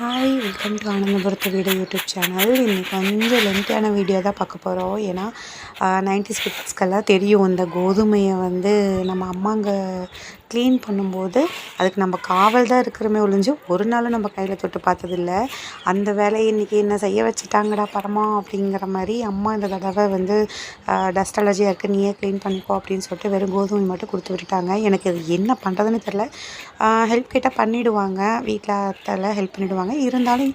Hi, welcome to ஆனந்தபுரத்து video YouTube channel. இன்றைக்கி கொஞ்சம் லென்த்தியான வீடியோ தான் பார்க்க போகிறோம். ஏன்னா 90s கிட்ஸ்க்கெல்லாம் தெரியும், இந்த கோதுமையை வந்து நம்ம அம்மாங்க க்ளீன் பண்ணும்போது அதுக்கு நம்ம காவல் தான் இருக்கிறோமே ஒழிஞ்சு ஒரு நாளும் நம்ம கையில் தொட்டு பார்த்ததில்ல. அந்த வேலையை இன்றைக்கி என்ன செய்ய வச்சுட்டாங்கடா பரமா அப்படிங்கிற மாதிரி அம்மா இந்த தடவை வந்து டஸ்ட் அலர்ஜியாக இருக்குது, நீயே க்ளீன் பண்ணிக்கோ அப்படின்னு சொல்லிட்டு வெறும் கோதுமை மட்டும் கொடுத்து விட்டுட்டாங்க. எனக்கு அது என்ன பண்ணுறதுன்னு தெரில. ஹெல்ப் கேட்டால் பண்ணிவிடுவாங்க, வீட்டில் அத்தைலாம் ஹெல்ப் பண்ணிவிடுவாங்க. இருந்தாலும்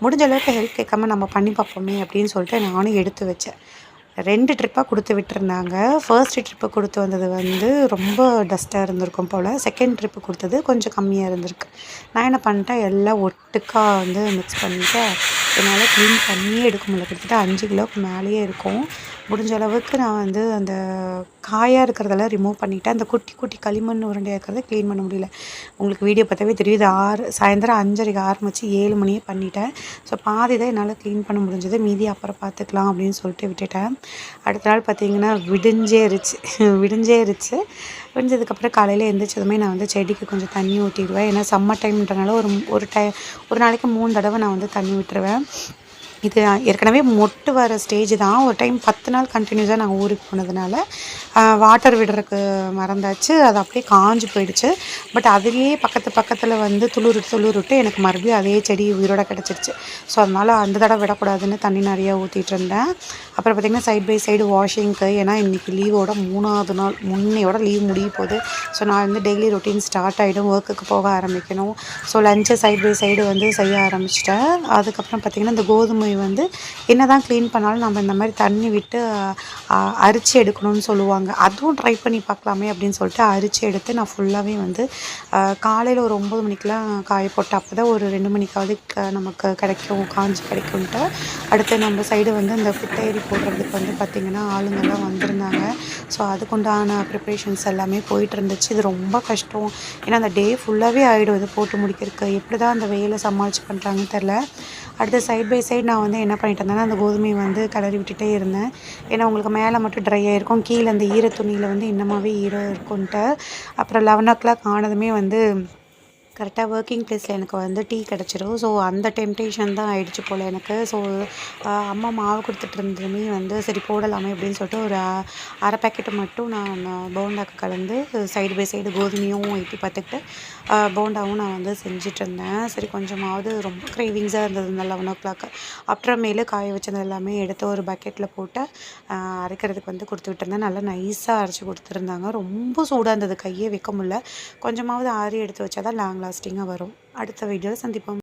முடிஞ்ச அளவுக்கு ஹெல்ப் கேட்காம நம்ம பண்ணி பார்ப்போமே அப்படின்னு சொல்லிட்டு நானும் எடுத்து வச்சேன். 2 ட்ரிப்பாக கொடுத்து விட்டுருந்தாங்க. ஃபர்ஸ்ட் ட்ரிப்பு கொடுத்து வந்தது வந்து ரொம்ப டஸ்ட்டாக இருந்திருக்கும் போல். செகண்ட் ட்ரிப்பு கொடுத்தது கொஞ்சம் கம்மியாக இருந்திருக்கு. நான் என்ன பண்ணிட்டேன், எல்லாம் ஒட்டுக்கா வந்து மிக்ஸ் பண்ணிவிட்டு என்னால் க்ளீன் பண்ணியே எடுக்க முடியல. கிட்டத்தட்ட 5 கிலோவுக்கு மேலேயே இருக்கும். முடிஞ்ச அளவுக்கு நான் வந்து அந்த காயாக இருக்கிறதெல்லாம் ரிமூவ் பண்ணிவிட்டேன். அந்த குட்டி குட்டி களிமண் உருண்டையாக இருக்கிறத க்ளீன் பண்ண முடியல. உங்களுக்கு வீடியோ பார்த்தாவே தெரியுது. சாயந்தரம் 5:30க்கு ஆரம்பித்து 7 மணியே பண்ணிட்டேன். ஸோ பாதி தான் என்னால் க்ளீன் பண்ண முடிஞ்சது. மீதி அப்புறம் பார்த்துக்கலாம் அப்படின்னு சொல்லிட்டு விட்டுட்டேன். அடுத்த நாள் பார்த்திங்கன்னா விடிஞ்சேருச்சு. விடிஞ்சதுக்கப்புறம் காலையில் எழுந்திரிச்சதுமே நான் வந்து செடிக்கு கொஞ்சம் தண்ணி ஊற்றிடுவேன். ஏன்னா சம்மர் டைம்ன்றனால ஒரு நாளைக்கு 3 தடவை நான் வந்து தண்ணி விட்டுருவேன். இது ஏற்கனவே மொட்டு வர ஸ்டேஜ் தான். ஒரு டைம் 10 நாள் கண்டினியூஸாக நாங்கள் ஊருக்கு போனதுனால வாட்டர் விடுறதுக்கு மறந்தாச்சு. அது அப்படியே காஞ்சு போயிடுச்சு. பட் அதுலேயே பக்கத்தில் வந்து துளிர் எனக்கு மறுபடியும் அதே செடி உயிரோட கிடச்சிருச்சு. ஸோ அதனால் அந்த தடவை விடக்கூடாதுன்னு தண்ணி நிறையா ஊற்றிட்டு இருந்தேன். அப்புறம் பார்த்திங்கன்னா சைட் பை சைடு வாஷிங்க்கு, ஏன்னா இன்றைக்கி லீவோட 3ஆவது நாள், முன்னையோட லீவ் முடிய போகுது. ஸோ நான் வந்து டெய்லி ரொட்டீன் ஸ்டார்ட் ஆகிடும், ஒர்க்குக்கு போக ஆரம்பிக்கணும். ஸோ லஞ்சை சைட் பை சைடு வந்து செய்ய ஆரம்பிச்சிட்டேன். அதுக்கப்புறம் பார்த்திங்கன்னா இந்த கோதுமை வந்து என்ன தான் க்ளீன் பண்ணாலும் நம்ம இந்த மாதிரி தண்ணி விட்டு அரிச்சு எடுக்கணும்னு சொல்லுவாங்க. அதுவும் ட்ரை பண்ணி பார்க்கலாமே அப்படின்னு சொல்லிட்டு அரிச்சு எடுத்து நான் ஃபுல்லாகவே வந்து காலையில் ஒரு 9 மணிக்கெலாம் காய போட்டு, அப்போ தான் ஒரு 2 மணிக்காவது நமக்கு காஞ்சி கிடைக்கும்ன்ட்டு. அடுத்து நம்ம சைடு வந்து இந்த குட்டையரி போடுறதுக்கு வந்து பார்த்திங்கன்னா ஆளுங்கள்லாம் வந்திருந்தாங்க. ஸோ அதுக்குண்டான ப்ரிப்ரேஷன்ஸ் எல்லாமே போயிட்டு இருந்துச்சு. இது ரொம்ப கஷ்டம். ஏன்னா அந்த டே ஃபுல்லாகவே ஆகிடும் இது போட்டு முடிக்கிறதுக்கு. எப்படி தான் அந்த வெயிலை சமாளித்து பண்ணுறாங்கன்னு தெரில. அடுத்து சைட் பை சைடு நான் வந்து என்ன பண்ணிட்டு இருந்தேன்னா, அந்த கோதுமையை வந்து கிளறி விட்டுட்டே இருந்தேன். ஏன்னா உங்களுக்கு மேலே மட்டும் ட்ரை ஆகிருக்கும், கீழே அந்த ஈர துணியில் வந்து இன்னமாவே ஈரம் இருக்குன்ட்டு. அப்புறம் 11 o'clock ஆனதுமே வந்து கரெக்டாக ஒர்க்கிங் ப்ளேஸில் எனக்கு வந்து டீ கிடச்சிரும். ஸோ அந்த டெம்டேஷன் தான் ஆகிடுச்சு போல் எனக்கு. ஸோ அம்மா மாவு கொடுத்துட்டு இருந்ததுமே வந்து சரி போடலாமே அப்படின்னு சொல்லிட்டு ஒரு அரை பேக்கெட்டு மட்டும் நான் போண்டாக்கு கலந்து சைடு பை சைடு கோதுமையும் எட்டி பார்த்துக்கிட்டு போண்டாவும் நான் வந்து செஞ்சிட்ருந்தேன். சரி கொஞ்சமாவது ரொம்ப க்ரேவிங்ஸாக இருந்தது இந்த 11 o'clock. அப்புறமேலு காய வச்சது எல்லாமே எடுத்து ஒரு பக்கெட்டில் போட்டு அரைக்கிறதுக்கு வந்து கொடுத்து விட்டுருந்தேன். நல்லா நைஸாக அரைச்சி கொடுத்துருந்தாங்க. ரொம்ப சூடாக இருந்தது, கையே வைக்க முடியல. கொஞ்சமாவது ஆறி எடுத்து வச்சா தான் லாஸ்டிங்காக வரும். அடுத்த வீடியோவில் சந்திப்போம்.